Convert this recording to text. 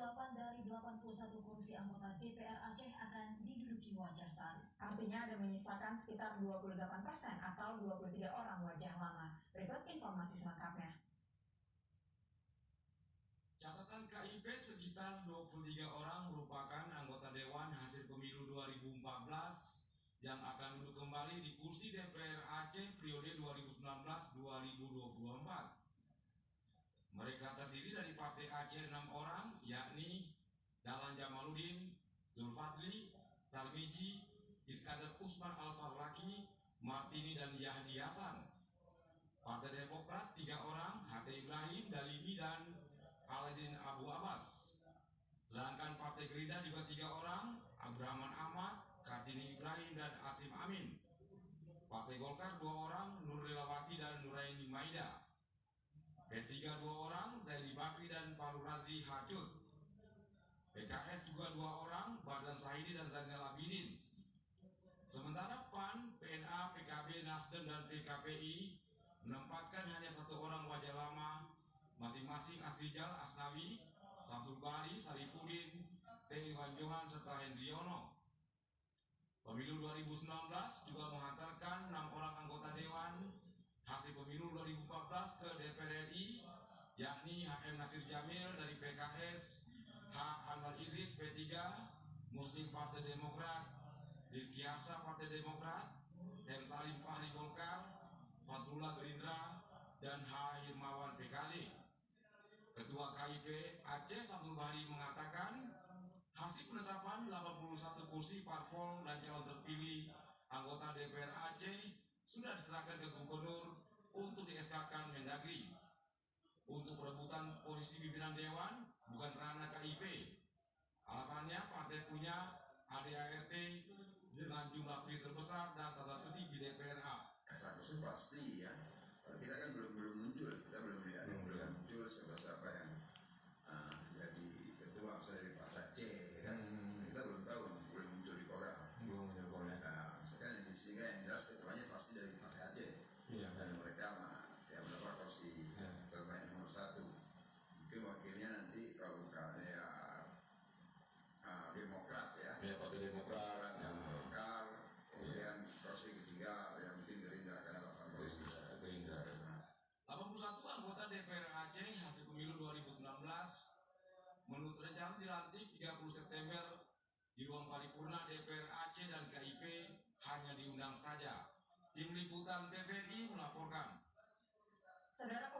28 dari 81 kursi anggota DPR Aceh akan diduduki wajah baru. Artinya ada menyisakan sekitar 28% atau 23 orang wajah lama. Berikut informasi selengkapnya. Catatan KIP sekitar 23 orang merupakan anggota Dewan hasil pemilu 2014 yang akan duduk kembali di kursi DPR Aceh periode 2019-2024. Mereka terdiri dari Partai Aceh 6 orang, yakni Dahlan Jamaluddin, Zulfadli, Tarmiji, Iskandar Usman Al-Farlaki, Martini dan Yahdi Hasan. Partai Demokrat 3 orang, HT Ibrahim, Dalibi dan Aladin Abu Abbas. Sedangkan Partai Gerindra juga 3 orang, Abdurrahman Ahmad, Kartini Ibrahim dan Asim Amin. Partai Golkar 2 orang, Nurlilawati dan Nuraini Maida. P3 2 orang, Zaini Bakri dan Faru Razi Hajud. PKS juga 2 orang, Bardan Sahidi dan Zainal Abidin. Sementara PAN, PNA, PKB, Nasdem dan PKPI menempatkan hanya 1 orang wajah lama, masing-masing Asrijal Asnawi, Samsul Bahri, Sarifuddin, T. Iwan Johan serta Hendriono. Pemilu 2019 juga menghantarkan 6 orang anggota Dewan hasil pemilu 2014 ke DPR RI, yakni HM Nasir Jamil dari PKS, H. Anwar Idris P3, Muslim Partai Demokrat, Rifki Harsa Partai Demokrat, M. Salim Fahri Golkar, Fatullah Gerindra, dan H. Hirmawan PKD. Ketua KIP Aceh Samsul Bahri mengatakan hasil penetapan 81 kursi parpol dan calon terpilih anggota DPR Aceh sudah diserahkan ke gubernur untuk di-SK-kan Mendagri. Untuk perebutan posisi pimpinan Dewan bukan ranah KIP. Alasannya partai punya ADART dengan jumlah kursi terbesar dan tata tertib di DPRA. Satu pasti ya. Kita kan belum muncul, kita belum lihat, belum muncul siapa yang jadi ketua misalnya dari Partai Aceh, kan? Kita belum tahu, belum muncul di koran. Nah, misalkan di sini yang jelas ketuanya pasti dari Partai Aceh. Dan mereka yang mendapat kursi terbaik nomor 1. Mungkin wakilnya nanti kalau bukan ya Demokrat ya. Partai Demokrat, yang Golkar. Kemudian kursi ketiga yang mungkin Gerindra karena 8 kursi Gerindra. 81 anggota DPR Aceh hasil pemilu 2019 menurut rencana dilantik 30 September di ruang paripurna DPR Aceh dan KIP hanya diundang saja. Tim Liputan TVRI melaporkan. Saudara